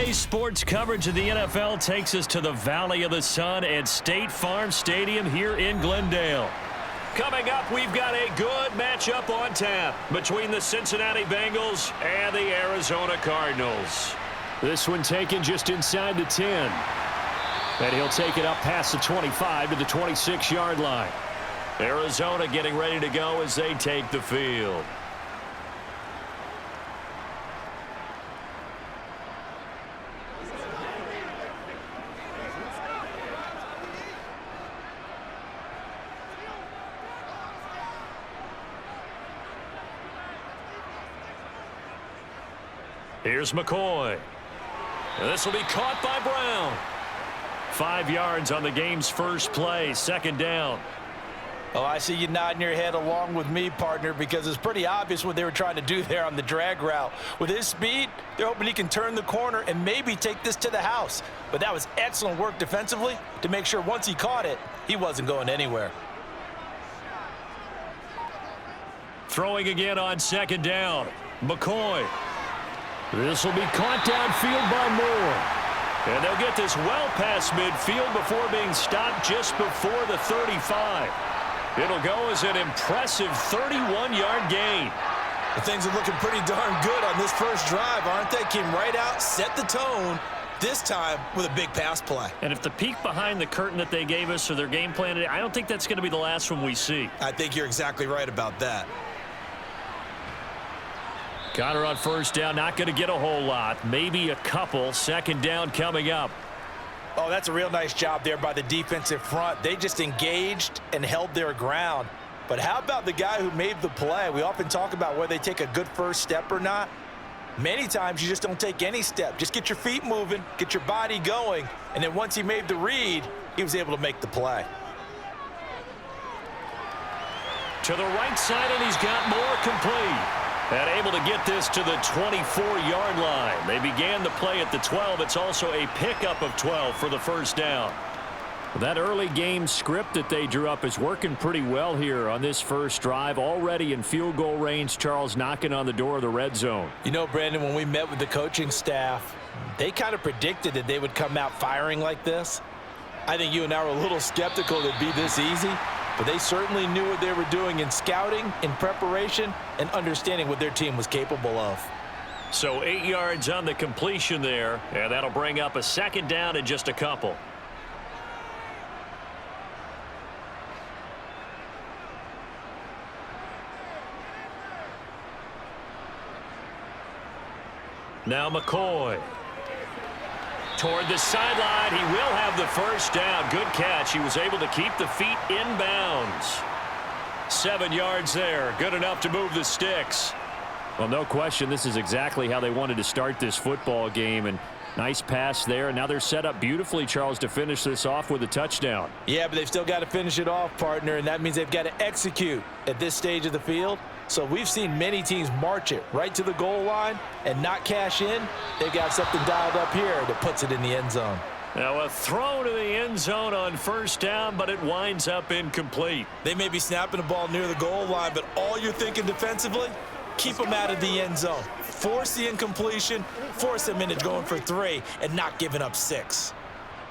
Today's sports coverage of the NFL takes us to the Valley of the Sun at State Farm Stadium here in Glendale. Coming up, we've got a good matchup on tap between the Cincinnati Bengals and the Arizona Cardinals. This one taken just inside the 10. And he'll take it up past the 25 to the 26-yard line. Arizona getting ready to go as they take the field. Here's McCoy. This will be caught by Brown. 5 yards on the game's first play, second down. Oh, I see you nodding your head along with me, partner, because it's pretty obvious what they were trying to do there on the drag route. With his speed, they're hoping he can turn the corner and maybe take this to the house. But that was excellent work defensively to make sure once he caught it, he wasn't going anywhere. Throwing again on second down. McCoy. This will be caught downfield by Moore. And they'll get this well past midfield before being stopped just before the 35. It'll go as an impressive 31-yard gain. The things are looking pretty darn good on this first drive, aren't they? Came right out, set the tone, this time with a big pass play. And if the peek behind the curtain that they gave us or their game plan today, I don't think that's going to be the last one we see. I think you're exactly right about that. Connor on first down, not going to get a whole lot. Maybe a couple. Second down coming up. Oh, that's a real nice job there by the defensive front. They just engaged and held their ground. But how about the guy who made the play? We often talk about whether they take a good first step or not. Many times you just don't take any step. Just get your feet moving, get your body going, and then once he made the read, he was able to make the play. To the right side, and he's got Moore complete. And able to get this to the 24-yard line. They began the play at the 12. It's also a pickup of 12 for the first down. That early game script that they drew up is working pretty well here on this first drive. Already in field goal range, Charles knocking on the door of the red zone. You know, Brandon, when we met with the coaching staff, they kind of predicted that they would come out firing like this. I think you and I were a little skeptical it'd be this easy. But they certainly knew what they were doing in scouting, in preparation, and understanding what their team was capable of. So 8 yards on the completion there, and that'll bring up a second down in just a couple. Now McCoy. Toward the sideline, he will have the first down. Good catch. He was able to keep the feet inbounds. 7 yards there. Good enough to move the sticks. Well, no question, this is exactly how they wanted to start this football game. And nice pass there. And now they're set up beautifully, Charles, to finish this off with a touchdown. Yeah, but they've still got to finish it off, partner. And that means they've got to execute at this stage of the field. So we've seen many teams march it right to the goal line and not cash in. They've got something dialed up here that puts it in the end zone. Now a throw to the end zone on first down, but it winds up incomplete. They may be snapping the ball near the goal line, but all you're thinking defensively, keep them out of the end zone. Force the incompletion, force them into going for 3 and not giving up 6.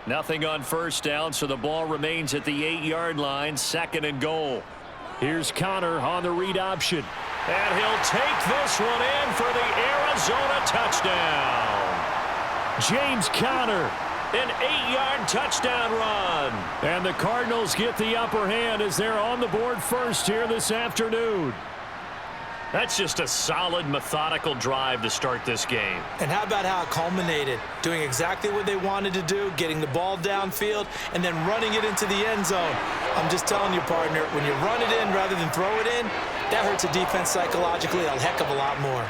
Nothing on first down, so the ball remains at the 8-yard line, second and goal. Here's Connor on the read option. And he'll take this one in for the Arizona touchdown. James Conner, an 8-yard touchdown run. And the Cardinals get the upper hand as they're on the board first here this afternoon. That's just a solid, methodical drive to start this game. And how about how it culminated? Doing exactly what they wanted to do, getting the ball downfield, and then running it into the end zone. I'm just telling you, partner, when you run it in rather than throw it in, that hurts a defense psychologically a heck of a lot more.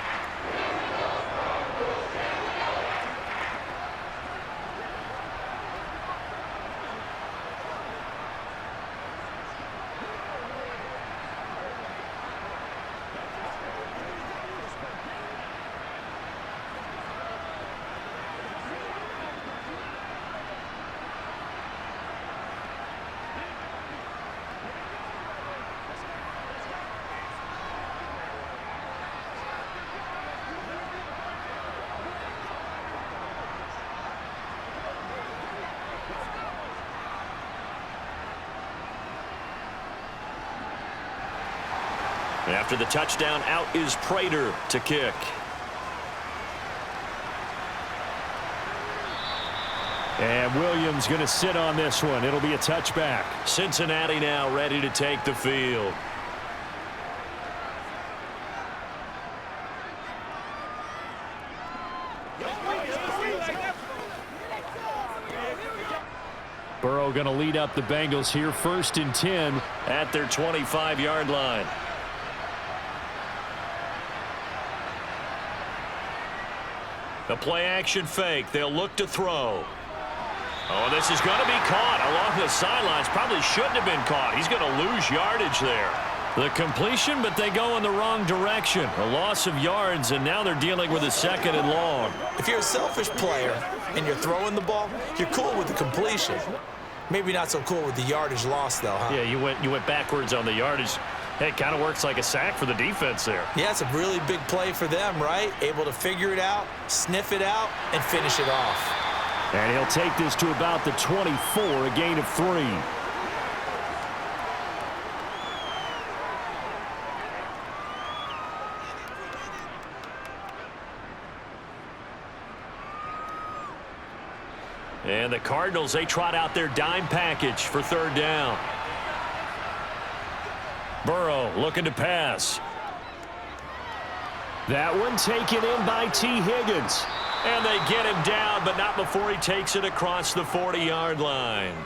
After the touchdown, out is Prater to kick. And Williams going to sit on this one. It'll be a touchback. Cincinnati now ready to take the field. Burrow going to lead up the Bengals here, 1st and 10 at their 25-yard line. The play-action fake. They'll look to throw. Oh, this is going to be caught along the sidelines. Probably shouldn't have been caught. He's going to lose yardage there. The completion, but they go in the wrong direction. A loss of yards, and now they're dealing with a 2nd and long. If you're a selfish player and you're throwing the ball, you're cool with the completion. Maybe not so cool with the yardage loss, though, huh? Yeah, you went backwards on the yardage. Hey, it kind of works like a sack for the defense there. Yeah, it's a really big play for them, right? Able to figure it out, sniff it out, and finish it off. And he'll take this to about the 24, a gain of 3. And the Cardinals, they trot out their dime package for 3rd down. Burrow looking to pass. That one taken in by T. Higgins. And they get him down, but not before he takes it across the 40-yard line.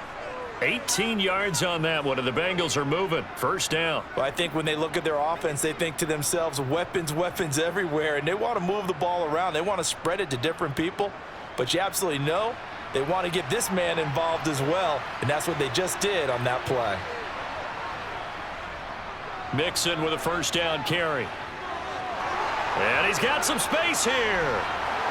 18 yards on that one, and the Bengals are moving. 1st down. Well, I think when they look at their offense, they think to themselves, weapons, weapons everywhere, and they want to move the ball around. They want to spread it to different people, but you absolutely know they want to get this man involved as well, and that's what they just did on that play. Mixon with a 1st down carry. And he's got some space here.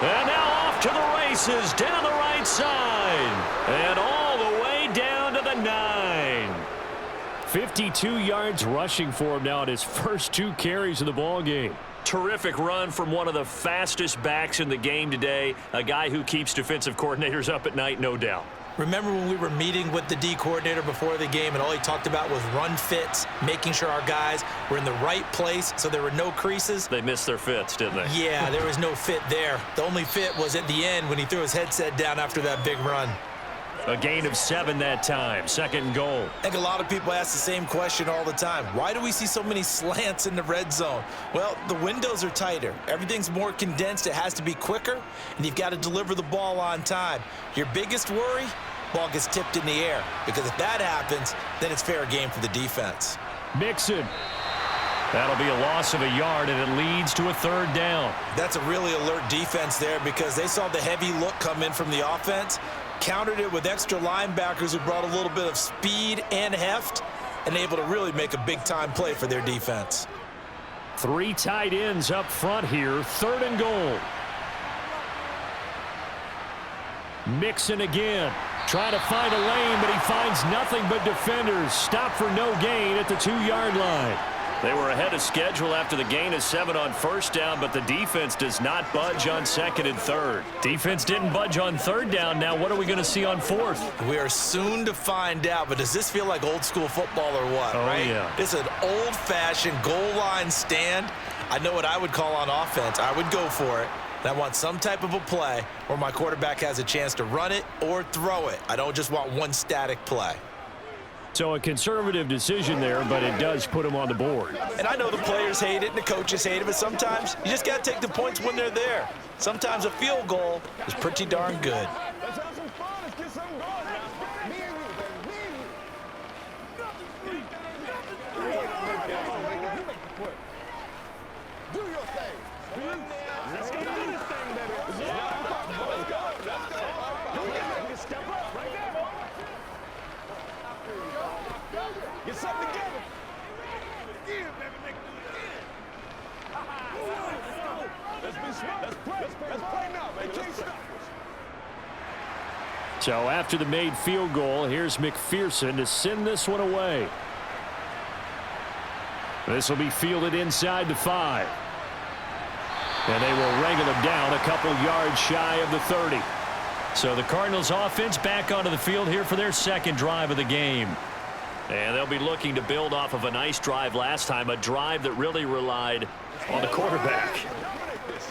And now off to the races down the right side. And all the way down to the 9. 52 yards rushing for him now at his first 2 carries of the ball game. Terrific run from one of the fastest backs in the game today. A guy who keeps defensive coordinators up at night, no doubt. Remember when we were meeting with the D coordinator before the game and all he talked about was run fits, making sure our guys were in the right place so there were no creases? They missed their fits, didn't they? Yeah, there was no fit there. The only fit was at the end when he threw his headset down after that big run. A gain of 7 that time. 2nd and goal. I think a lot of people ask the same question all the time. Why do we see so many slants in the red zone? Well, the windows are tighter. Everything's more condensed. It has to be quicker, and you've got to deliver the ball on time. Your biggest worry? Ball gets tipped in the air, because if that happens, then it's fair game for the defense. Mixon. That'll be a loss of a yard, and it leads to a 3rd down. That's a really alert defense there because they saw the heavy look come in from the offense, countered it with extra linebackers who brought a little bit of speed and heft, and able to really make a big-time play for their defense. 3 tight ends up front here, 3rd and goal. Mixon again. Trying to find a lane, but he finds nothing but defenders. Stop for no gain at the 2-yard line. They were ahead of schedule after the gain of 7 on 1st down, but the defense does not budge on 2nd and 3rd. Defense didn't budge on 3rd down. Now what are we going to see on 4th? We are soon to find out, but does this feel like old school football or what, right? Yeah. It's an old-fashioned goal line stand. I know what I would call on offense. I would go for it. And I want some type of a play where my quarterback has a chance to run it or throw it. I don't just want one static play. So a conservative decision there, but it does put him on the board. And I know the players hate it and the coaches hate it, but sometimes you just got to take the points when they're there. Sometimes a field goal is pretty darn good. Let's have some fun. Let's get something going. Do your thing. Let's go do this thing, baby. Let's go. Let's go. Step up right there. Get something together. Yeah, baby. Let's be smart. Let's play. Let's play now, baby. Can't stop us. So after the made field goal, here's McPherson to send this one away. This will be fielded inside the 5. And they will wrangle him down a couple yards shy of the 30. So the Cardinals offense back onto the field here for their 2nd drive of the game. And they'll be looking to build off of a nice drive last time, a drive that really relied on the quarterback.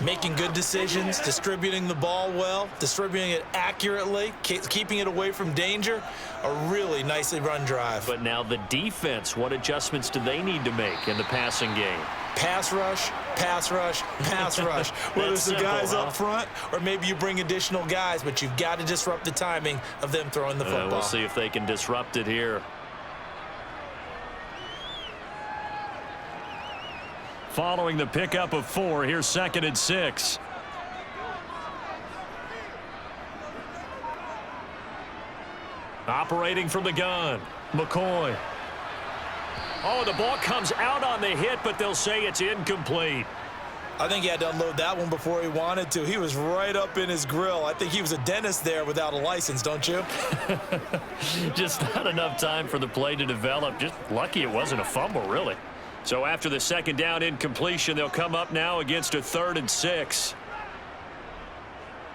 Making good decisions, distributing the ball well, distributing it accurately, keeping it away from danger. A really nicely run drive. But now the defense, what adjustments do they need to make in the passing game? Pass rush, pass rush, pass rush. Whether it's the guys up front or maybe you bring additional guys, but you've got to disrupt the timing of them throwing the football. We'll see if they can disrupt it here. Following the pickup of 4, here's 2nd and 6. Operating from the gun, McCoy. Oh, the ball comes out on the hit, but they'll say it's incomplete. I think he had to unload that one before he wanted to. He was right up in his grill. I think he was a dentist there without a license, don't you? Just not enough time for the play to develop. Just lucky it wasn't a fumble, really. So after the 2nd down incompletion, they'll come up now against a 3rd and 6.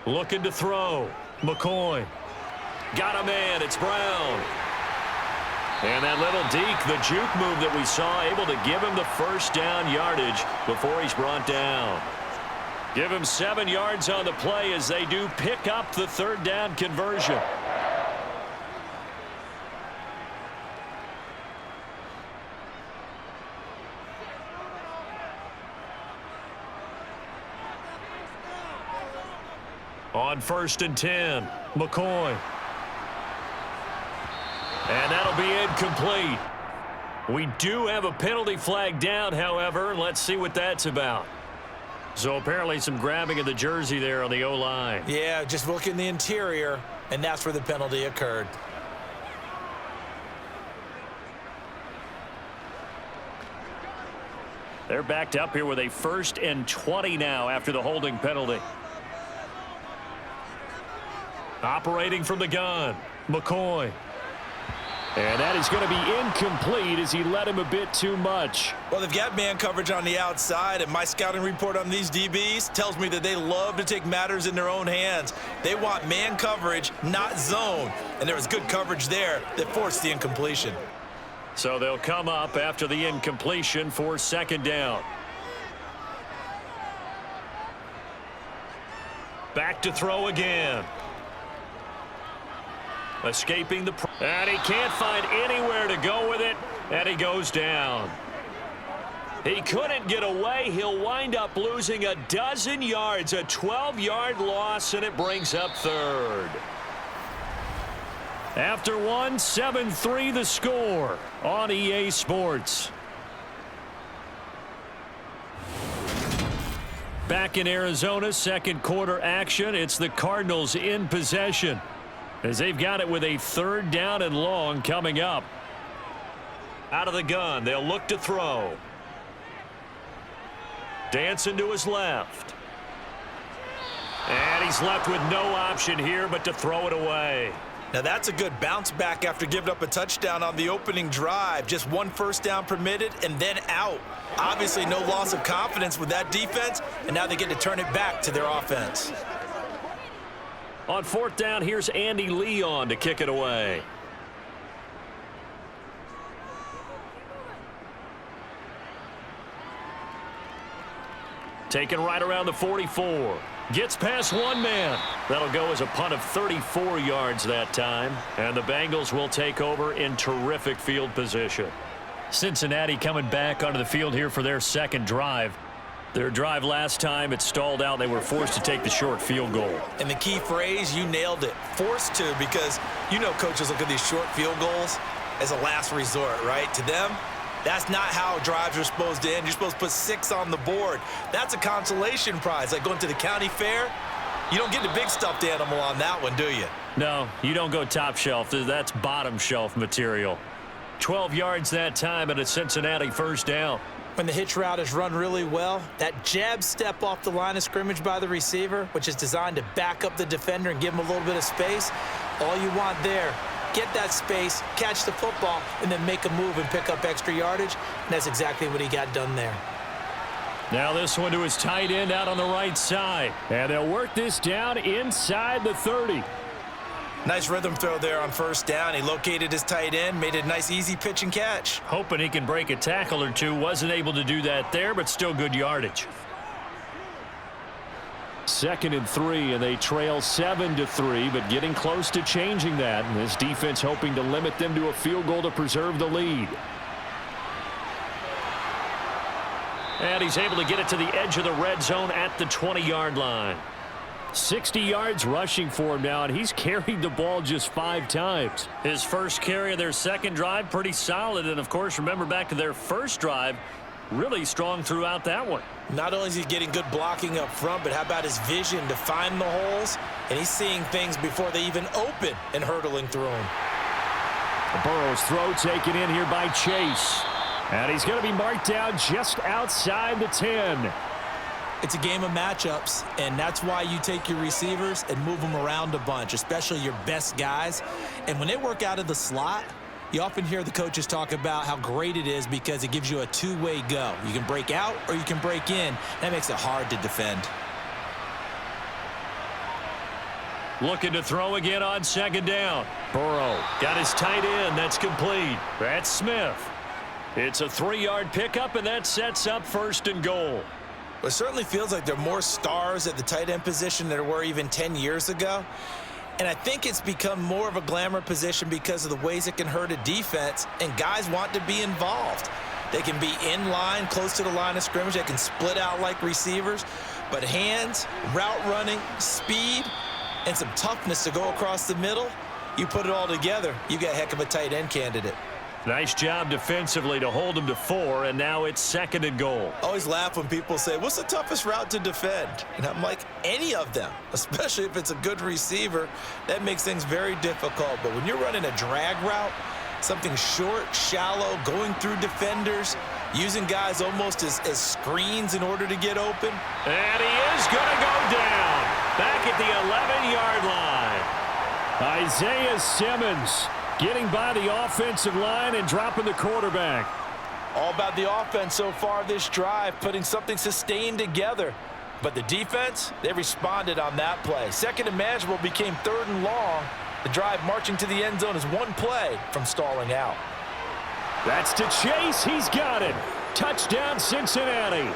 Looking to throw. McCoy. Got a man. It's Brown. And that little deke, the juke move that we saw, able to give him the 1st down yardage before he's brought down. Give him 7 yards on the play as they do pick up the 3rd down conversion. On 1st and 10, McCoy. And that'll be incomplete. We do have a penalty flag down, however. Let's see what that's about. So apparently some grabbing of the jersey there on the O-line. Yeah, just look in the interior, and that's where the penalty occurred. They're backed up here with a 1st and 20 now after the holding penalty. Operating from the gun, McCoy. And that is going to be incomplete as he led him a bit too much. Well, they've got man coverage on the outside, and my scouting report on these DBs tells me that they love to take matters in their own hands. They want man coverage, not zone. And there was good coverage there that forced the incompletion. So they'll come up after the incompletion for 2nd down. Back to throw again. Escaping the... And he can't find anywhere to go with it, and he goes down. He couldn't get away. He'll wind up losing a dozen yards, a 12-yard loss, and it brings up 3rd. After 1, 7-3 the score on EA Sports. Back in Arizona, 2nd quarter action. It's the Cardinals in possession, as they've got it with a 3rd down and long coming up. Out of the gun, they'll look to throw. Dancing to his left. And he's left with no option here but to throw it away. Now that's a good bounce back after giving up a touchdown on the opening drive. Just 1 first down permitted and then out. Obviously no loss of confidence with that defense, and now they get to turn it back to their offense. On 4th down, here's Andy Leon to kick it away. Taken right around the 44. Gets past one man. That'll go as a punt of 34 yards that time. And the Bengals will take over in terrific field position. Cincinnati coming back onto the field here for their 2nd drive. Their drive last time, it stalled out. They were forced to take the short field goal. And the key phrase, you nailed it. Forced to, because you know coaches look at these short field goals as a last resort, right? To them, that's not how drives are supposed to end. You're supposed to put 6 on the board. That's a consolation prize. Like going to the county fair, you don't get the big stuffed animal on that one, do you? No, you don't go top shelf. That's bottom shelf material. 12 yards that time and a Cincinnati 1st down. When the hitch route is run really well, that jab step off the line of scrimmage by the receiver, which is designed to back up the defender and give him a little bit of space, all you want there, get that space, catch the football, and then make a move and pick up extra yardage, and that's exactly what he got done there. Now this one to his tight end out on the right side, and they'll work this down inside the 30. Nice rhythm throw there on first down. He located his tight end, made it a nice easy pitch and catch. Hoping he can break a tackle or two. Wasn't able to do that there, but still good yardage. 2nd and 3, and they trail 7-3, but getting close to changing that. And this defense hoping to limit them to a field goal to preserve the lead. And he's able to get it to the edge of the red zone at the 20-yard line. 60 yards rushing for him now, and he's carried the ball just 5 times. His first carry of their second drive, pretty solid. And, of course, remember back to their first drive, really strong throughout that one. Not only is he getting good blocking up front, but how about his vision to find the holes? And he's seeing things before they even open and hurtling through them. Burrow's throw taken in here by Chase. And he's going to be marked down just outside the 10. It's a game of matchups, and that's why you take your receivers and move them around a bunch, especially your best guys. And when they work out of the slot, you often hear the coaches talk about how great it is because it gives you a two-way go. You can break out or you can break in. That makes it hard to defend. Looking to throw again on 2nd down. Burrow got his tight end. That's complete. That's Smith. It's a 3-yard pickup, and that sets up 1st and goal. It certainly feels like there are more stars at the tight end position than there were even 10 years ago. And I think it's become more of a glamour position because of the ways it can hurt a defense, and guys want to be involved. They can be in line, close to the line of scrimmage. They can split out like receivers. But hands, route running, speed, and some toughness to go across the middle, you put it all together, you got a heck of a tight end candidate. Nice job defensively to hold him to 4, and now it's 2nd and goal. I always laugh when people say, what's the toughest route to defend? And I'm like, any of them, especially if it's a good receiver. That makes things very difficult. But when you're running a drag route, something short, shallow, going through defenders, using guys almost as screens in order to get open. And he is going to go down back at the 11-yard line. Isaiah Simmons getting by the offensive line and dropping the quarterback. All about the offense so far this drive, putting something sustained together. But the defense, they responded on that play. 2nd and manageable became 3rd and long. The drive marching to the end zone is one play from stalling out. That's to Chase. He's got it. Touchdown, Cincinnati.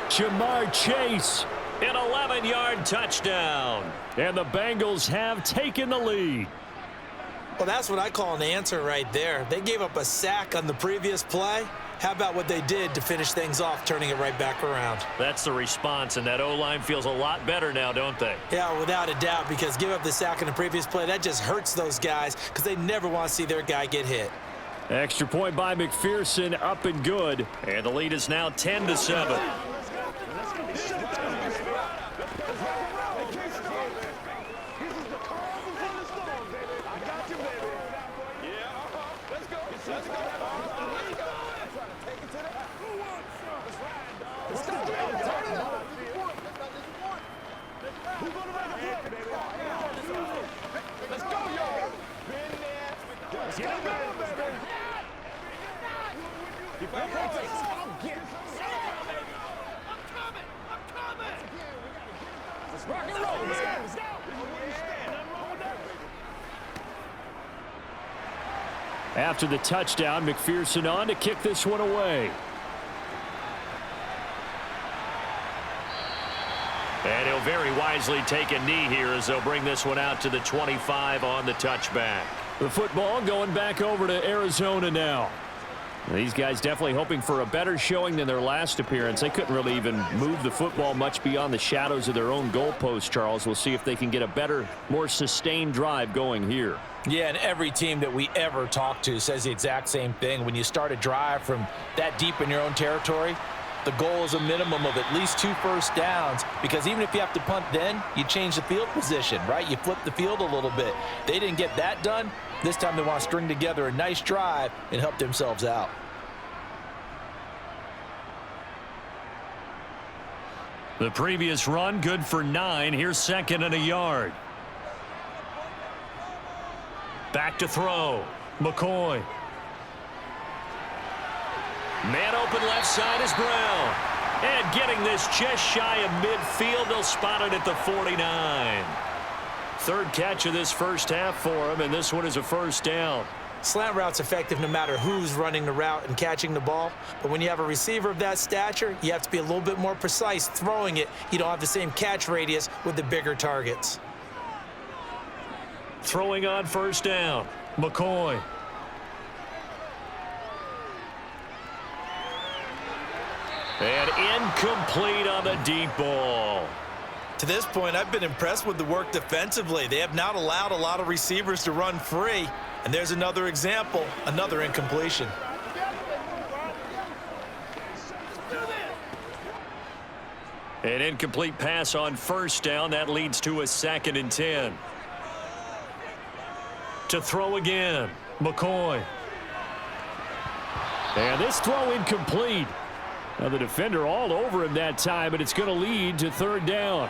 Jamar Chase, an 11-yard touchdown. And the Bengals have taken the lead. Well, that's what I call an answer right there. They gave up a sack on the previous play. How about what they did to finish things off, turning it right back around? That's the response, and that O-line feels a lot better now, don't they? Yeah, without a doubt, because give up the sack on the previous play, that just hurts those guys because they never want to see their guy get hit. Extra point by McPherson, up and good. And the lead is now 10-7. After the touchdown, McPherson on to kick this one away. And he'll very wisely take a knee here as they'll bring this one out to the 25 on the touchback. The football going back over to Arizona now. These guys definitely hoping for a better showing than their last appearance. They couldn't really even move the football much beyond the shadows of their own goalpost, Charles. We'll see if they can get a better, more sustained drive going here. Yeah, and every team that we ever talk to says the exact same thing. When you start a drive from that deep in your own territory, the goal is a minimum of at least 2 first downs, because even if you have to punt then, you change the field position, right? You flip the field a little bit. They didn't get that done. This time they want to string together a nice drive and help themselves out. The previous run good for 9. Here's 2nd and a yard. Back to throw. McCoy. Man open left side is Brown. And getting this just shy of midfield. They'll spot it at the 49. Third catch of this first half for him, and this one is a first down. Slant route's effective no matter who's running the route and catching the ball. But when you have a receiver of that stature, you have to be a little bit more precise throwing it. You don't have the same catch radius with the bigger targets. Throwing on first down, McCoy. And incomplete on the deep ball. To this point, I've been impressed with the work defensively. They have not allowed a lot of receivers to run free. And there's another example, another incompletion. An incomplete pass on first down. That leads to a 2nd and 10. To throw again, McCoy. And this throw incomplete. Now the defender all over him that time, but it's going to lead to 3rd down.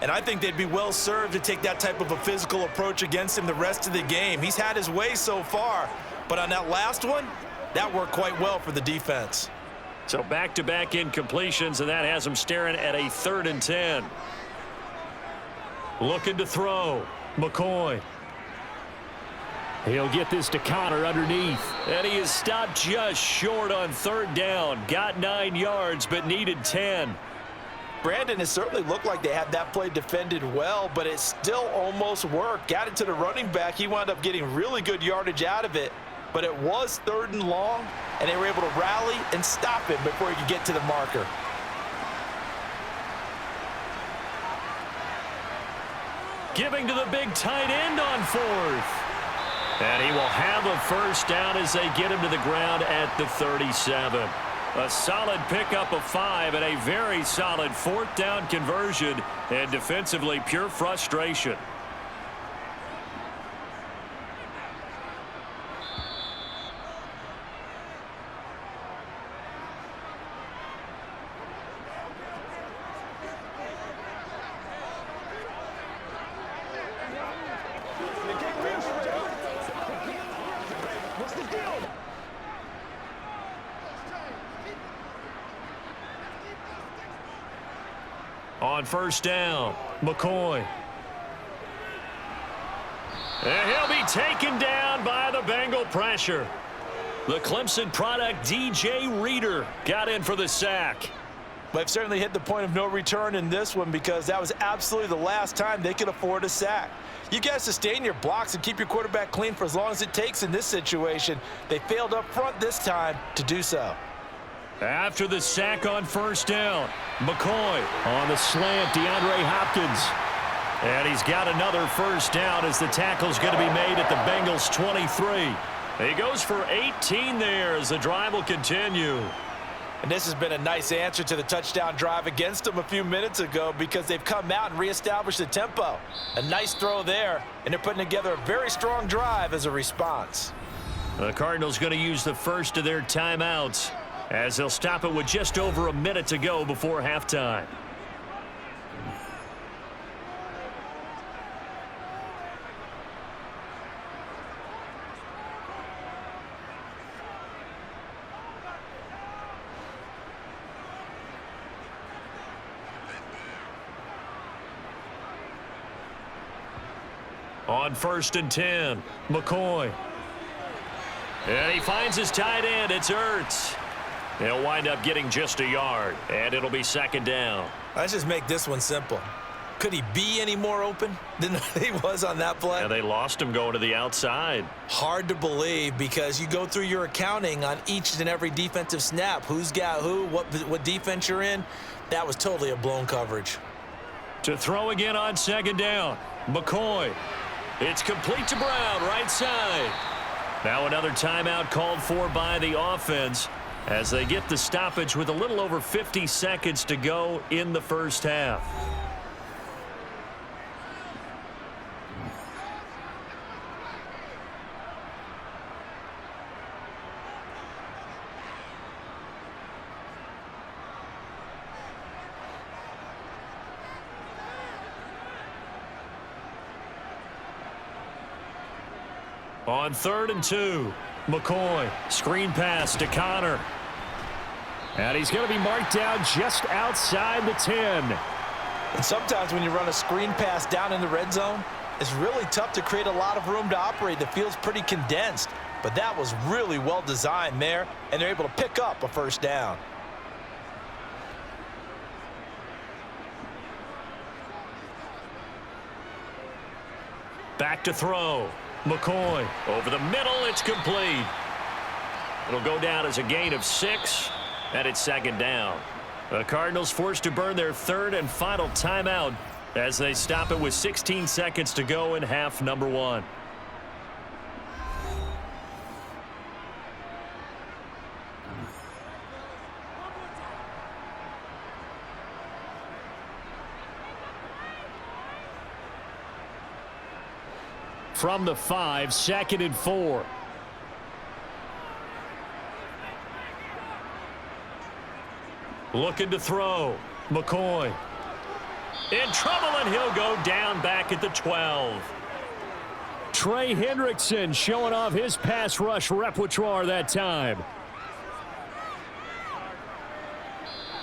And I think they'd be well served to take that type of a physical approach against him the rest of the game. He's had his way so far, but on that last one, that worked quite well for the defense. So back-to-back incompletions, and that has him staring at a 3rd and 10. Looking to throw, McCoy. He'll get this to Connor underneath. And he is stopped just short on 3rd down. Got 9 yards, but needed 10. Brandon, it certainly looked like they had that play defended well, but it still almost worked. Got it to the running back. He wound up getting really good yardage out of it, but it was 3rd and long, and they were able to rally and stop him before he could get to the marker. Giving to the big tight end on 4th. And he will have a first down as they get him to the ground at the 37. A solid pickup of 5 and a very solid 4th down conversion, and defensively pure frustration. On first down, McCoy. And he'll be taken down by the Bengal pressure. The Clemson product, DJ Reader, got in for the sack. They've certainly hit the point of no return in this one because that was absolutely the last time they could afford a sack. You got to sustain your blocks and keep your quarterback clean for as long as it takes in this situation. They failed up front this time to do so. After the sack on first down, McCoy on the slant, DeAndre Hopkins. And he's got another first down as the tackle's going to be made at the Bengals 23. He goes for 18 there as the drive will continue. And this has been a nice answer to the touchdown drive against them a few minutes ago because they've come out and reestablished the tempo. A nice throw there, and they're putting together a very strong drive as a response. The Cardinals going to use the first of their timeouts as they'll stop it with just over a minute to go before halftime. On first and 10, McCoy. And he finds his tight end. It's Ertz. He'll wind up getting just a yard, and it'll be 2nd down. Let's just make this one simple. Could he be any more open than he was on that play? And they lost him going to the outside. Hard to believe because you go through your accounting on each and every defensive snap. Who's got who, what defense you're in. That was totally a blown coverage. To throw again on 2nd down, McCoy. It's complete to Brown, right side. Now another timeout called for by the offense as they get the stoppage with a little over 50 seconds to go in the first half. On 3rd and 2, McCoy, screen pass to Connor. And he's going to be marked down just outside the 10. And sometimes when you run a screen pass down in the red zone, it's really tough to create a lot of room to operate. The field's pretty condensed, but that was really well designed there, and they're able to pick up a first down. Back to throw. McCoy over the middle. It's complete. It'll go down as a gain of 6, and it's second down. The Cardinals forced to burn their third and final timeout as they stop it with 16 seconds to go in half number 1. From the 5, 2nd and 4. Looking to throw. McCoy. In trouble, and he'll go down back at the 12. Trey Hendrickson showing off his pass rush repertoire that time.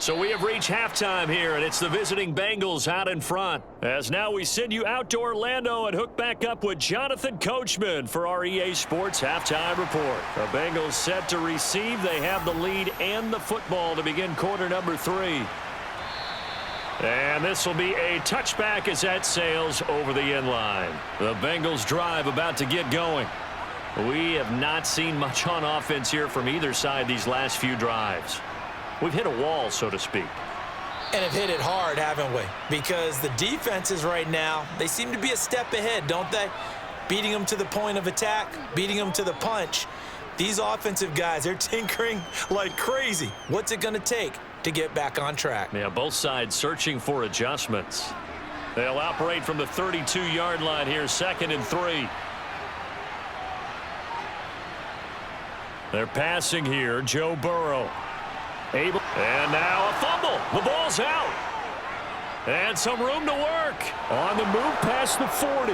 So we have reached halftime here, and it's the visiting Bengals out in front. As now we send you out to Orlando and hook back up with Jonathan Coachman for our EA Sports Halftime Report. The Bengals set to receive. They have the lead and the football to begin quarter number 3. And this will be a touchback as that sails over the end line. The Bengals drive about to get going. We have not seen much on offense here from either side these last few drives. We've hit a wall, so to speak. And have hit it hard, haven't we? Because the defenses right now, they seem to be a step ahead, don't they? Beating them to the point of attack, beating them to the punch. These offensive guys, they're tinkering like crazy. What's it going to take to get back on track? Yeah, both sides searching for adjustments. They'll operate from the 32-yard line here, 2nd and 3. They're passing here, Joe Burrow. And now a fumble. The ball's out. And some room to work. On the move past the 40.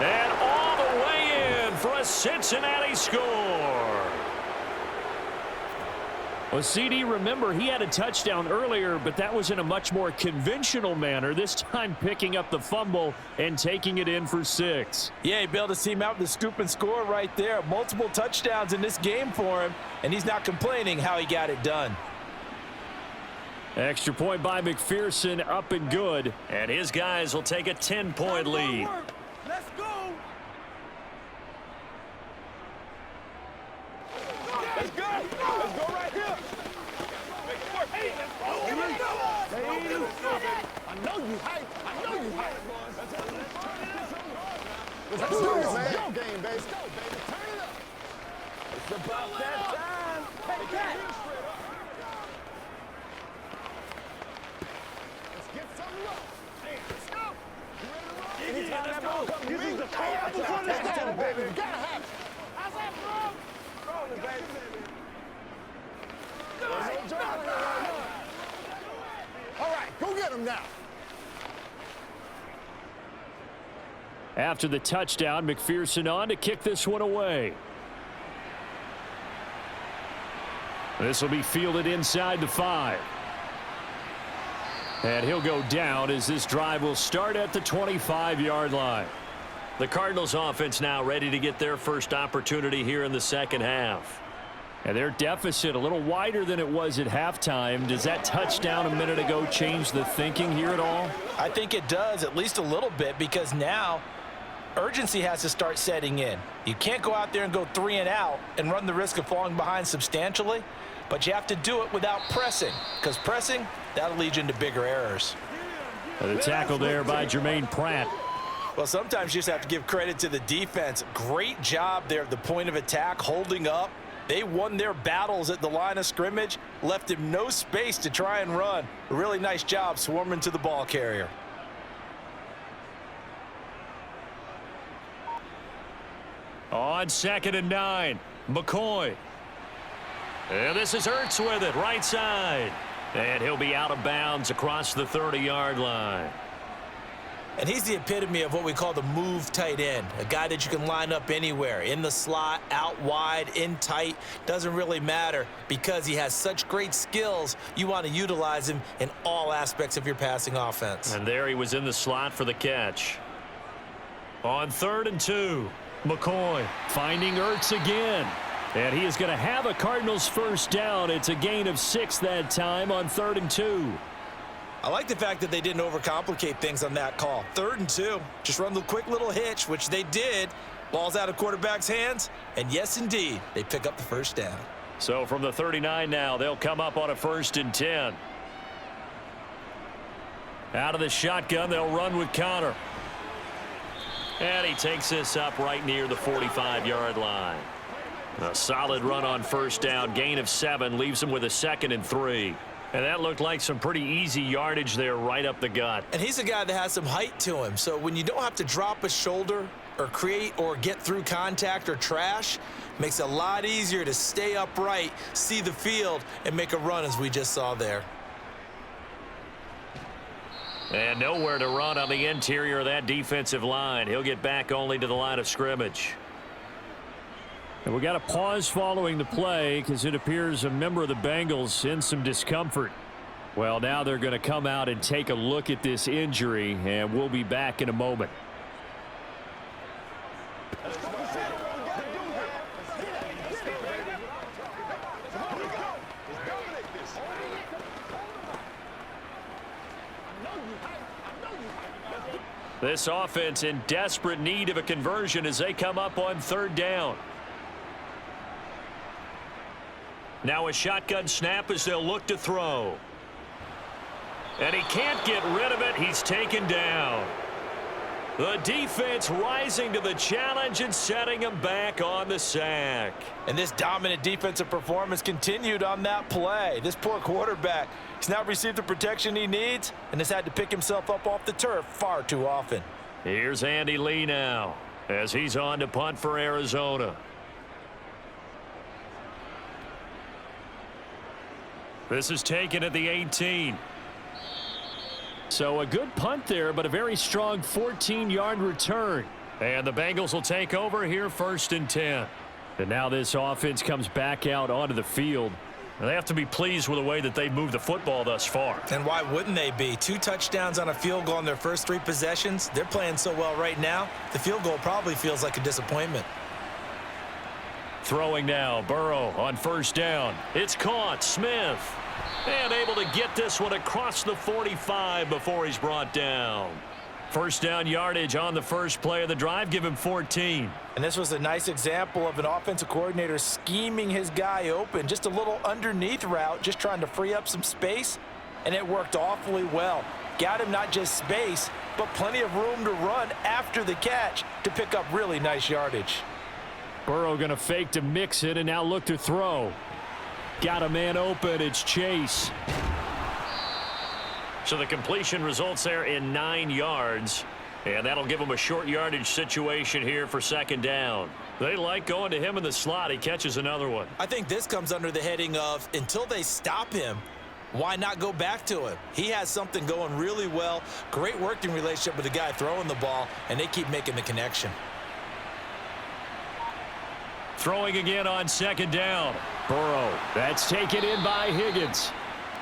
And all the way in for a Cincinnati score. Well, CD, remember, he had a touchdown earlier, but that was in a much more conventional manner, this time picking up the fumble and taking it in for 6. Yeah, he bailed his team out with the scoop and score right there. Multiple touchdowns in this game for him, and he's not complaining how he got it done. Extra point by McPherson, up and good. And his guys will take a 10-point lead. Let's go. Let's go. Let's go right here. Hey, let's go. Let's go. I know you hype. I know you hype. Let's do this, man. Your game, baby. Let's go, baby. Turn it up. It's about that time. Hey, cat. Let's get something up. Hey, let's go. You ready to roll? Anytime that ball comes to me, this is the call. Baby. You gotta have it. How's that, bro? Rolling, baby. All right, go get him now. After the touchdown, McPherson on to kick this one away. This will be fielded inside the 5. And he'll go down as this drive will start at the 25-yard line. The Cardinals offense now ready to get their first opportunity here in the second half. And their deficit a little wider than it was at halftime. Does that touchdown a minute ago change the thinking here at all? I think it does, at least a little bit, because now urgency has to start setting in. You can't go out there and go 3 and out and run the risk of falling behind substantially, but you have to do it without pressing, because pressing, that'll lead you into bigger errors. And the tackle there by Jermaine Pratt. Well, sometimes you just have to give credit to the defense. Great job there at the point of attack, holding up. They won their battles at the line of scrimmage, left him no space to try and run. A really nice job swarming to the ball carrier. On 2nd and 9, McCoy. And this is Ertz with it, right side. And he'll be out of bounds across the 30-yard line. And he's the epitome of what we call the move tight end, a guy that you can line up anywhere, in the slot, out wide, in tight, doesn't really matter because he has such great skills. You want to utilize him in all aspects of your passing offense. And there he was in the slot for the catch. On 3rd and 2, McCoy finding Ertz again. And he is going to have a Cardinals first down. It's a gain of 6 that time on 3rd and 2. I like the fact that they didn't overcomplicate things on that call. 3rd and 2, just run the quick little hitch, which they did. Ball's out of quarterback's hands, and yes, indeed, they pick up the first down. So from the 39 now, they'll come up on a 1st and 10. Out of the shotgun, they'll run with Connor. And he takes this up right near the 45-yard line. A solid run on first down, gain of 7, leaves him with a 2nd and 3. And that looked like some pretty easy yardage there right up the gut. And he's a guy that has some height to him, so when you don't have to drop a shoulder or create or get through contact or trash, makes it a lot easier to stay upright, see the field, and make a run as we just saw there. And nowhere to run on the interior of that defensive line. He'll get back only to the line of scrimmage. And we got a pause following the play because it appears a member of the Bengals in some discomfort. Well, now they're going to come out and take a look at this injury, and we'll be back in a moment. This offense in desperate need of a conversion as they come up on 3rd down. Now a shotgun snap as they'll look to throw. And he can't get rid of it. He's taken down. The defense rising to the challenge and setting him back on the sack. And this dominant defensive performance continued on that play. This poor quarterback, he's not received the protection he needs and has had to pick himself up off the turf far too often. Here's Andy Lee now as he's on to punt for Arizona. This is taken at the 18. So a good punt there, but a very strong 14-yard return. And the Bengals will take over here 1st and 10. And now this offense comes back out onto the field. And they have to be pleased with the way that they've moved the football thus far. And why wouldn't they be? 2 touchdowns on a field goal in their first 3 possessions. They're playing so well right now, the field goal probably feels like a disappointment. Throwing now, Burrow on 1st down. It's caught, Smith. And able to get this one across the 45 before he's brought down. First down yardage on the first play of the drive, give him 14. And this was a nice example of an offensive coordinator scheming his guy open. Just a little underneath route, just trying to free up some space, and it worked awfully well. Got him not just space, but plenty of room to run after the catch to pick up really nice yardage. Burrow going to fake to mix it and now look to throw. Got a man open. It's Chase. So the completion results there in 9 yards. And that'll give him a short yardage situation here for 2nd down. They like going to him in the slot. He catches another one. I think this comes under the heading of until they stop him, why not go back to him? He has something going really well. Great working relationship with the guy throwing the ball, and they keep making the connection. Throwing again on 2nd down. Burrow. That's taken in by Higgins.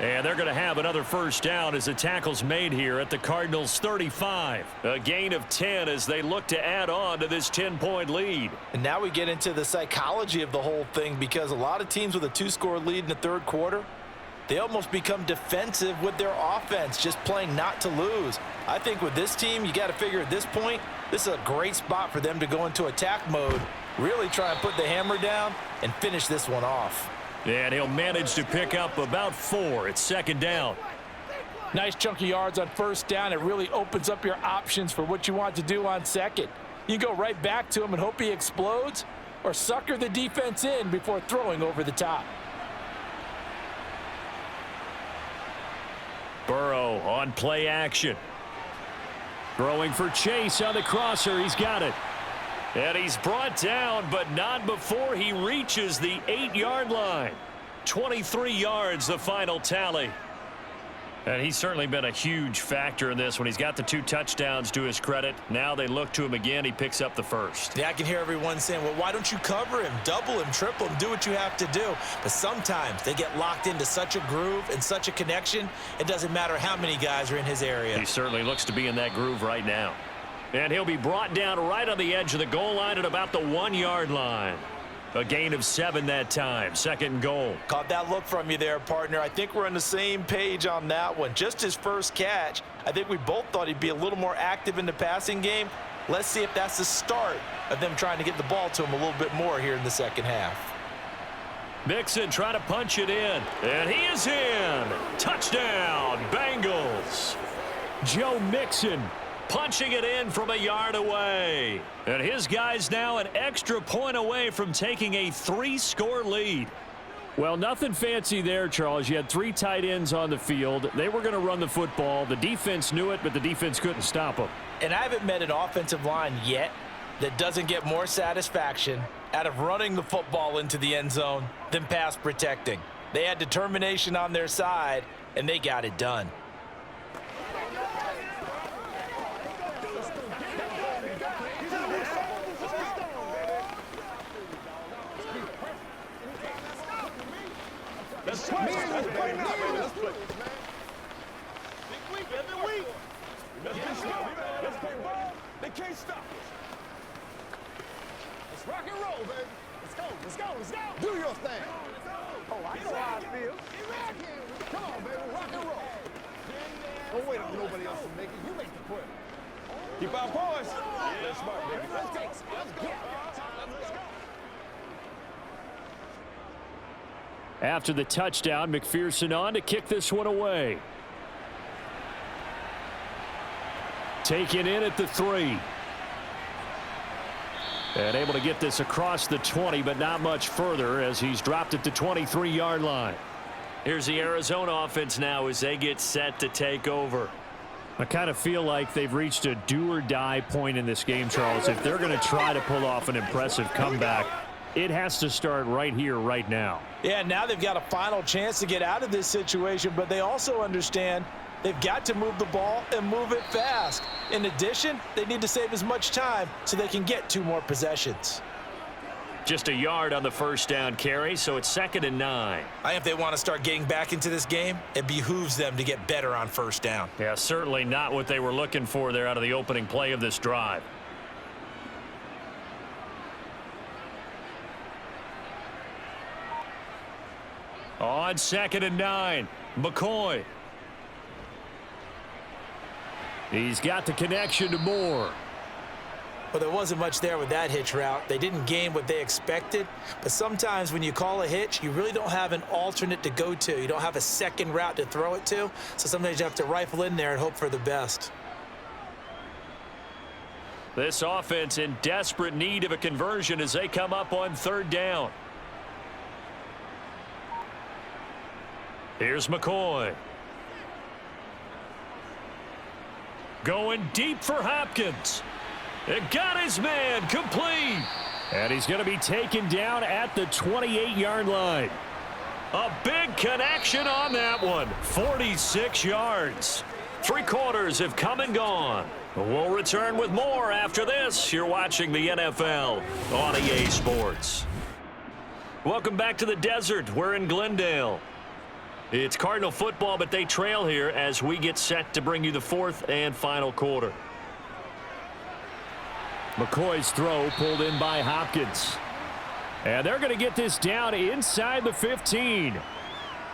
And they're going to have another first down as the tackle's made here at the Cardinals' 35. A gain of 10 as they look to add on to this 10-point lead. And now we get into the psychology of the whole thing, because a lot of teams with a 2-score lead in the 3rd quarter, they almost become defensive with their offense, just playing not to lose. I think with this team, you got to figure at this point, this is a great spot for them to go into attack mode, really try and put the hammer down and finish this one off. And he'll manage to pick up about 4. It's 2nd down. Nice chunky yards on first down. It really opens up your options for what you want to do on second. You go right back to him and hope he explodes, or sucker the defense in before throwing over the top. Burrow on play action. Throwing for Chase on the crosser. He's got it. And he's brought down, but not before he reaches the 8-yard line. 23 yards, the final tally. And he's certainly been a huge factor in this when he's got the 2 touchdowns to his credit. Now they look to him again. He picks up the first. Yeah, I can hear everyone saying, well, why don't you cover him, double him, triple him, do what you have to do. But sometimes they get locked into such a groove and such a connection, it doesn't matter how many guys are in his area. He certainly looks to be in that groove right now. And he'll be brought down right on the edge of the goal line at about the 1-yard line. A gain of 7 that time. 2nd and goal. Caught that look from you there, partner. I think we're on the same page on that one. Just his first catch. I think we both thought he'd be a little more active in the passing game. Let's see if that's the start of them trying to get the ball to him a little bit more here in the second half. Mixon trying to punch it in. And he is in. Touchdown, Bengals. Joe Mixon punching it in from a yard away. And his guys now an extra point away from taking a 3-score lead. Well, nothing fancy there, Charles. You had 3 tight ends on the field. They were going to run the football. The defense knew it, but the defense couldn't stop them. And I haven't met an offensive line yet that doesn't get more satisfaction out of running the football into the end zone than pass protecting. They had determination on their side, and they got it done. They can't stop us. Let's rock and roll, baby. Let's go, let's go, let's go. Do your thing. Oh, I know how I feel. Come on, baby, rock and roll. Don't wait on nobody else to make it. You make the play. Keep our poise. That's smart, baby. Let's go. Let's go. After the touchdown, McPherson on to kick this one away. Taken in at the 3. And able to get this across the 20, but not much further as he's dropped at the 23-yard line. Here's the Arizona offense now as they get set to take over. I kind of feel like they've reached a do-or-die point in this game, Charles. If they're going to try to pull off an impressive comeback, it has to start right here, right now. Yeah, now they've got a final chance to get out of this situation, but they also understand they've got to move the ball and move it fast. In addition, they need to save as much time so they can get 2 more possessions. Just a yard on the first down carry, so it's 2nd and 9. I think if they want to start getting back into this game, it behooves them to get better on first down. Yeah, certainly not what they were looking for there out of the opening play of this drive. On 2nd and 9, McCoy. He's got the connection to Moore. Well, there wasn't much there with that hitch route. They didn't gain what they expected, but sometimes when you call a hitch, you really don't have an alternate to go to. You don't have a second route to throw it to, so sometimes you have to rifle in there and hope for the best. This offense in desperate need of a conversion as they come up on 3rd down. Here's McCoy. Going deep for Hopkins. It got his man complete. And he's going to be taken down at the 28-yard line. A big connection on that one. 46 yards. 3 quarters have come and gone. We'll return with more after this. You're watching the NFL on EA Sports. Welcome back to the desert. We're in Glendale. It's Cardinal football, but they trail here as we get set to bring you the 4th and final quarter. McCoy's throw pulled in by Hopkins. And they're going to get this down inside the 15.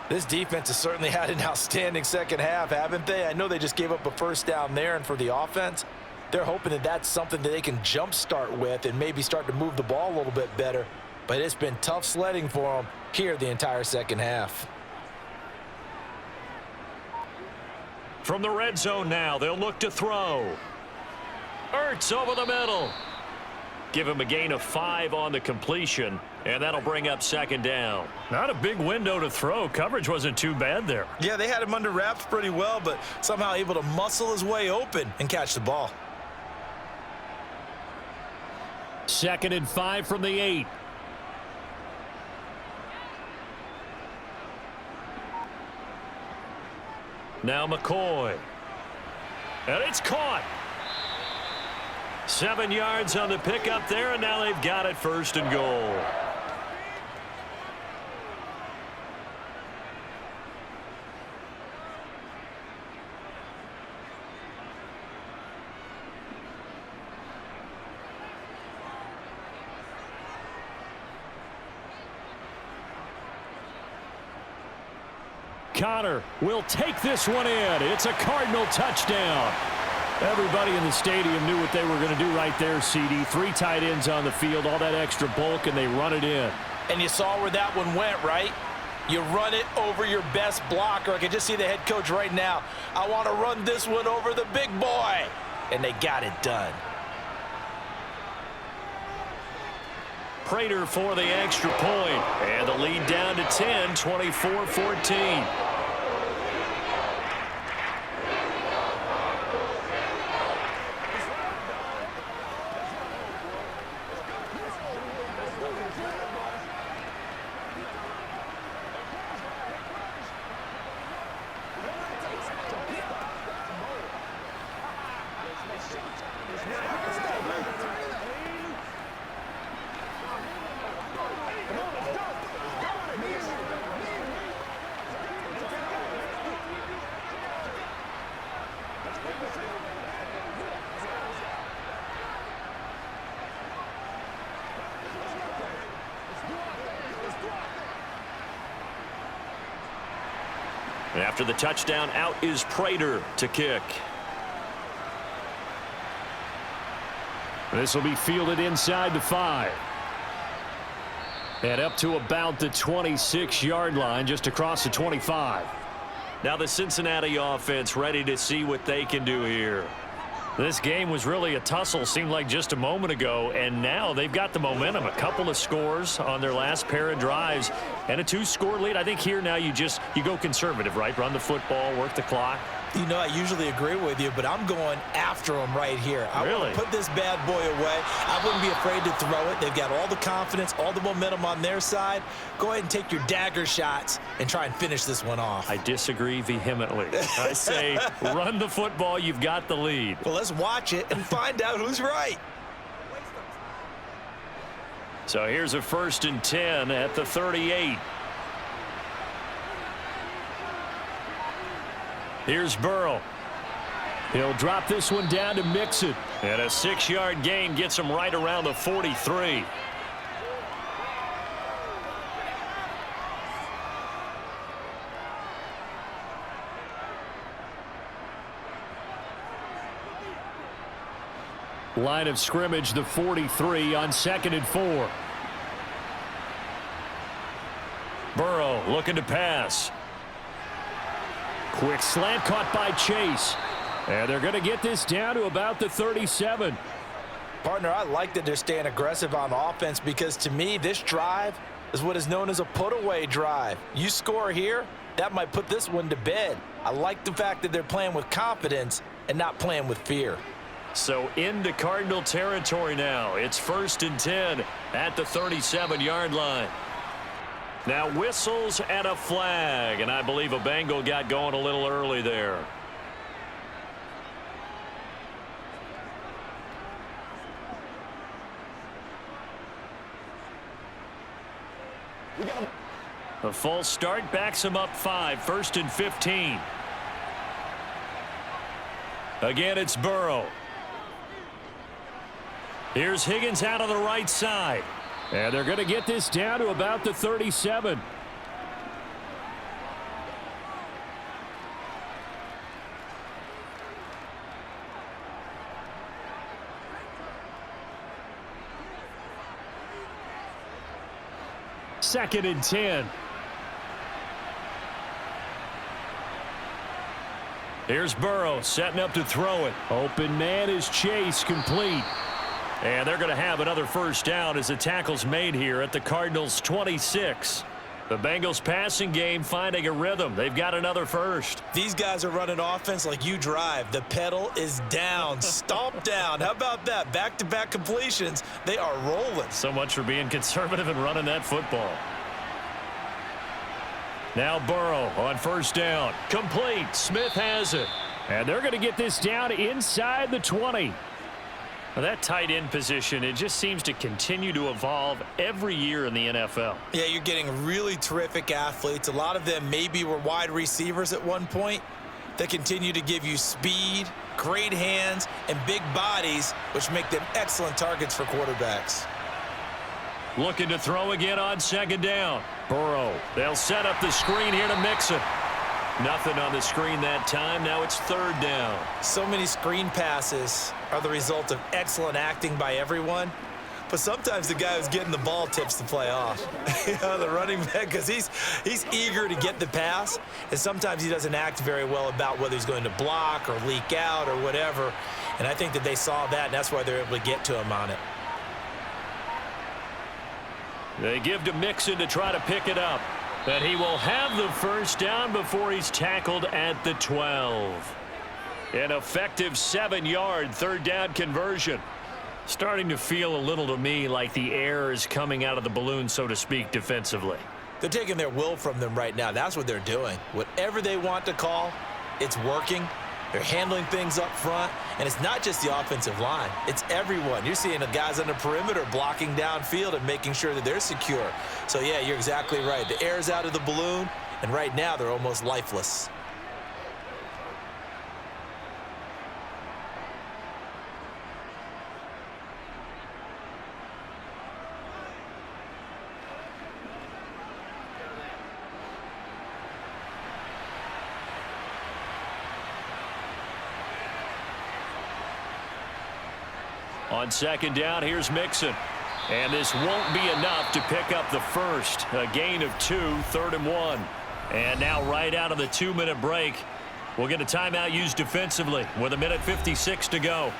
This defense has certainly had an outstanding second half, haven't they? I know they just gave up a first down there, and for the offense, they're hoping that that's something that they can jumpstart with and maybe start to move the ball a little bit better. But it's been tough sledding for them here the entire second half. From the red zone now, they'll look to throw. Ertz over the middle. Give him a gain of 5 on the completion, and that'll bring up 2nd down. Not a big window to throw. Coverage wasn't too bad there. Yeah, they had him under wraps pretty well, but somehow able to muscle his way open and catch the ball. 2nd and 5 from the 8. Now McCoy. And it's caught. 7 yards on the pickup there, and now they've got it 1st and goal. Connor will take this one in. It's a Cardinal touchdown. Everybody in the stadium knew what they were going to do right there, CD. 3 tight ends on the field, all that extra bulk, and they run it in. And you saw where that one went, right? You run it over your best blocker. I can just see the head coach right now. I want to run this one over the big boy. And they got it done. Prater for the extra point. And the lead down to 10, 24-14. After the touchdown, out is Prater to kick. This will be fielded inside the 5. And up to about the 26-yard line, just across the 25. Now the Cincinnati offense ready to see what they can do here. This game was really a tussle, seemed like just a moment ago, and now they've got the momentum. A couple of scores on their last pair of drives and a 2-score lead. I think here now you go conservative, right? Run the football, work the clock. You know, I usually agree with you, but I'm going after them right here. I want to put this bad boy away. I wouldn't be afraid to throw it. They've got all the confidence, all the momentum on their side. Go ahead and take your dagger shots and try and finish this one off. I disagree vehemently. I say run the football. You've got the lead. Well, let's watch it and find out who's right. So here's a 1st and 10 at the 38. Here's Burrow. He'll drop this one down to Mixon. And a 6-yard gain gets him right around the 43. Line of scrimmage, the 43 on 2nd and 4. Burrow looking to pass. Quick slant caught by Chase. And they're going to get this down to about the 37. Partner, I like that they're staying aggressive on offense because to me, this drive is what is known as a put-away drive. You score here, that might put this one to bed. I like the fact that they're playing with confidence and not playing with fear. So into Cardinal territory now. It's 1st and 10 at the 37-yard line. Now whistles and a flag, and I believe a Bengal got going a little early there. A false start backs him up 5, 1st and 15. Again, it's Burrow. Here's Higgins out on the right side. And they're going to get this down to about the 37. Second and 10. Here's Burrow setting up to throw it. Open man is Chase, complete. And they're going to have another 1st down as the tackle's made here at the Cardinals' 26. The Bengals passing game finding a rhythm. They've got another 1st. These guys are running offense like you drive. The pedal is down, stomp down. How about that? Back-to-back completions. They are rolling. So much for being conservative and running that football. Now Burrow on first down. Complete. Smith has it. And they're going to get this down inside the 20. Well, that tight end position, it just seems to continue to evolve every year in the NFL. Yeah, you're getting really terrific athletes. A lot of them maybe were wide receivers at one point. They continue to give you speed, great hands, and big bodies, which make them excellent targets for quarterbacks. Looking to throw again on second down. Burrow. They'll set up the screen here to Mixon. Nothing on the screen that time. Now it's third down. So many screen passes are the result of excellent acting by everyone. But sometimes the guy who's getting the ball tips the play off. The running back, because he's eager to get the pass, and sometimes he doesn't act very well about whether he's going to block or leak out or whatever. And I think that they saw that, and that's why they're able to get to him on it. They give to Mixon to try to pick it up. But he will have the first down before he's tackled at the 12. An effective 7-yard third down conversion. Starting to feel a little to me like the air is coming out of the balloon, so to speak, defensively. They're taking their will from them right now. That's what they're doing. Whatever they want to call, it's working. They're handling things up front, and it's not just the offensive line. It's everyone. You're seeing the guys on the perimeter blocking downfield and making sure that they're secure. So, yeah, you're exactly right. The air's out of the balloon, and right now they're almost lifeless. On second down, here's Mixon. And this won't be enough to pick up the first. A gain of 2, 3rd and 1. And now right out of the 2-minute break, we'll get a timeout used defensively with 1:56 to go.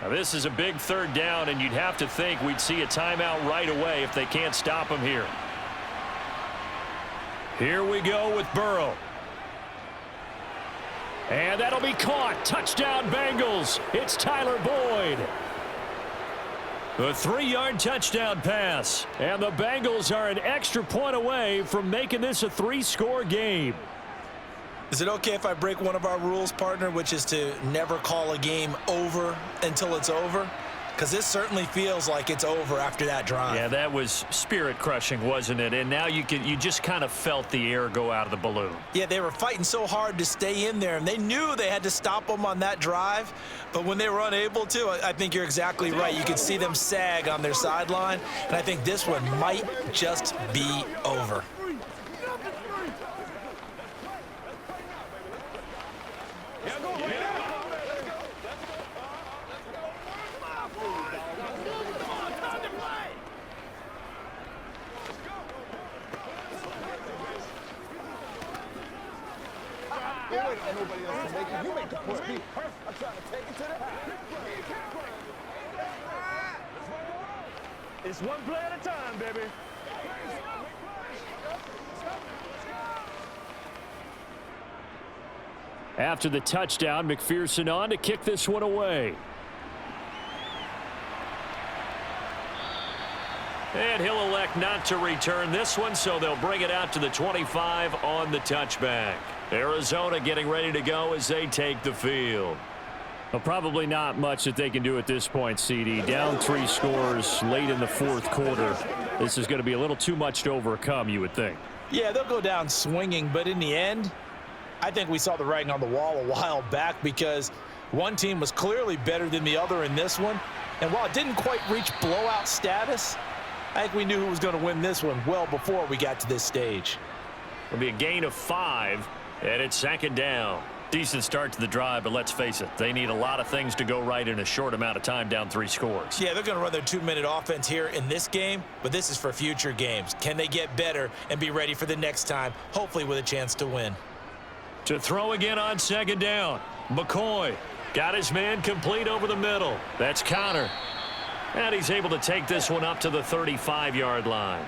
Now this is a big third down, and you'd have to think we'd see a timeout right away if they can't stop him here. Here we go with Burrow. And that'll be caught. Touchdown Bengals. It's Tyler Boyd. A 3-yard touchdown pass. And the Bengals are an extra point away from making this a 3-score game. Is it okay if I break one of our rules, partner, which is to never call a game over until it's over? Because this certainly feels like it's over after that drive. Yeah, that was spirit-crushing, wasn't it? And now you just kind of felt the air go out of the balloon. Yeah, they were fighting so hard to stay in there, and they knew they had to stop them on that drive. But when they were unable to, I think you're exactly right. You could see them sag on their sideline, and I think this one might just be over. Nobody else can make it. You make the push. I'm trying to take it to the house. It's one play at a time, baby. After the touchdown, McPherson on to kick this one away. And he'll elect not to return this one, so they'll bring it out to the 25 on the touchback. Arizona getting ready to go as they take the field. Well, probably not much that they can do at this point, CD. Down 3 scores late in the 4th quarter. This is going to be a little too much to overcome, you would think. Yeah, they'll go down swinging, but in the end, I think we saw the writing on the wall a while back because one team was clearly better than the other in this one. And while it didn't quite reach blowout status, I think we knew who was going to win this one well before we got to this stage. It'll be a gain of 5, and it's second down. Decent start to the drive, but let's face it, they need a lot of things to go right in a short amount of time, down 3 scores. Yeah, they're going to run their 2-minute offense here in this game, but this is for future games. Can they get better and be ready for the next time, hopefully with a chance to win? To throw again on second down. McCoy got his man complete over the middle. That's Connor. And he's able to take this one up to the 35-yard line.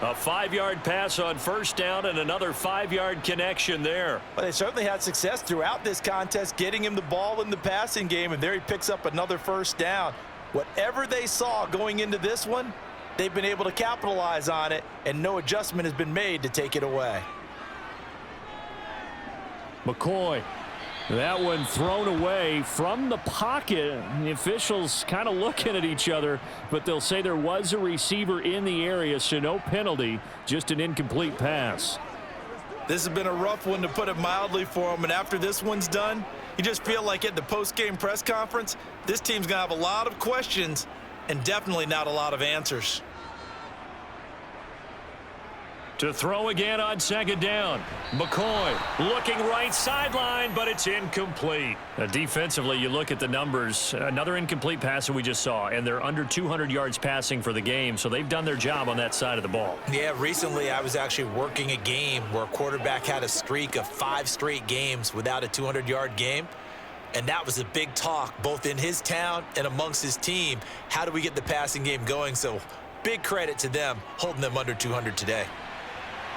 A 5-yard pass on first down and another 5-yard connection there. Well, they certainly had success throughout this contest getting him the ball in the passing game, and there he picks up another first down. Whatever they saw going into this one, they've been able to capitalize on it, and no adjustment has been made to take it away. McCoy. That one thrown away from the pocket. The officials kind of looking at each other, but they'll say there was a receiver in the area, so no penalty, just an incomplete pass. This has been a rough one, to put it mildly, for him, and after this one's done, you just feel like at the post-game press conference, this team's going to have a lot of questions and definitely not a lot of answers. To throw again on second down. McCoy looking right sideline, but it's incomplete. Defensively, you look at the numbers. Another incomplete pass that we just saw, and they're under 200 yards passing for the game, so they've done their job on that side of the ball. Yeah, recently I was actually working a game where a quarterback had a streak of 5 straight games without a 200-yard game, and that was a big talk both in his town and amongst his team. How do we get the passing game going? So big credit to them holding them under 200 today.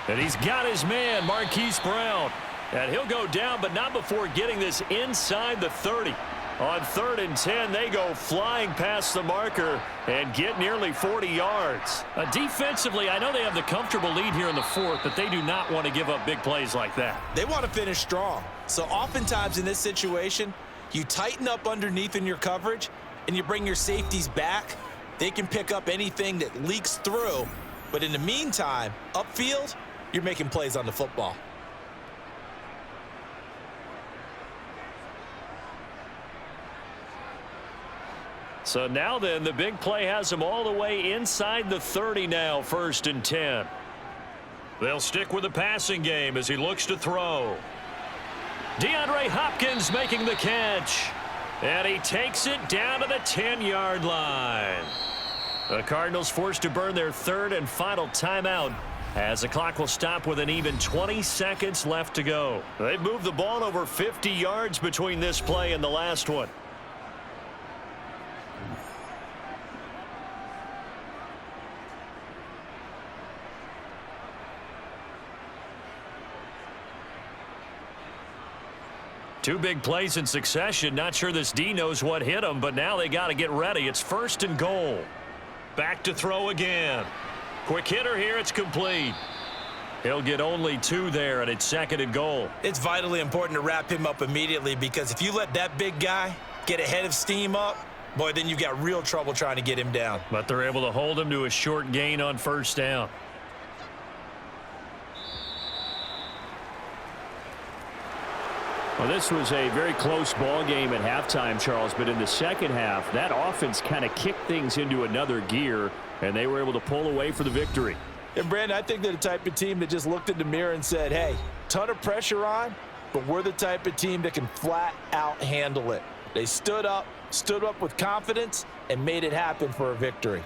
And he's got his man, Marquise Brown. And he'll go down, but not before getting this inside the 30. On 3rd and 10, they go flying past the marker and get nearly 40 yards. Defensively, I know they have the comfortable lead here in the 4th, but they do not want to give up big plays like that. They want to finish strong. So oftentimes in this situation, you tighten up underneath in your coverage and you bring your safeties back. They can pick up anything that leaks through. But in the meantime, upfield, you're making plays on the football. So now then, the big play has them all the way inside the 30 now, 1st and 10. They'll stick with the passing game as he looks to throw. DeAndre Hopkins making the catch. And he takes it down to the 10-yard line. The Cardinals forced to burn their 3rd and final timeout as the clock will stop with an even 20 seconds left to go. They've moved the ball over 50 yards between this play and the last one. Two big plays in succession. Not sure this D knows what hit him, but now they got to get ready. It's 1st and goal. Back to throw again. Quick hitter here. It's complete. He'll get only 2 there, and it's 2nd and goal. It's vitally important to wrap him up immediately, because if you let that big guy get ahead of steam up, boy, then you've got real trouble trying to get him down. But they're able to hold him to a short gain on 1st down. Well, this was a very close ball game at halftime, Charles, but in the second half, that offense kind of kicked things into another gear, and they were able to pull away for the victory. And, Brandon, I think they're the type of team that just looked in the mirror and said, hey, ton of pressure on, but we're the type of team that can flat out handle it. They stood up with confidence, and made it happen for a victory.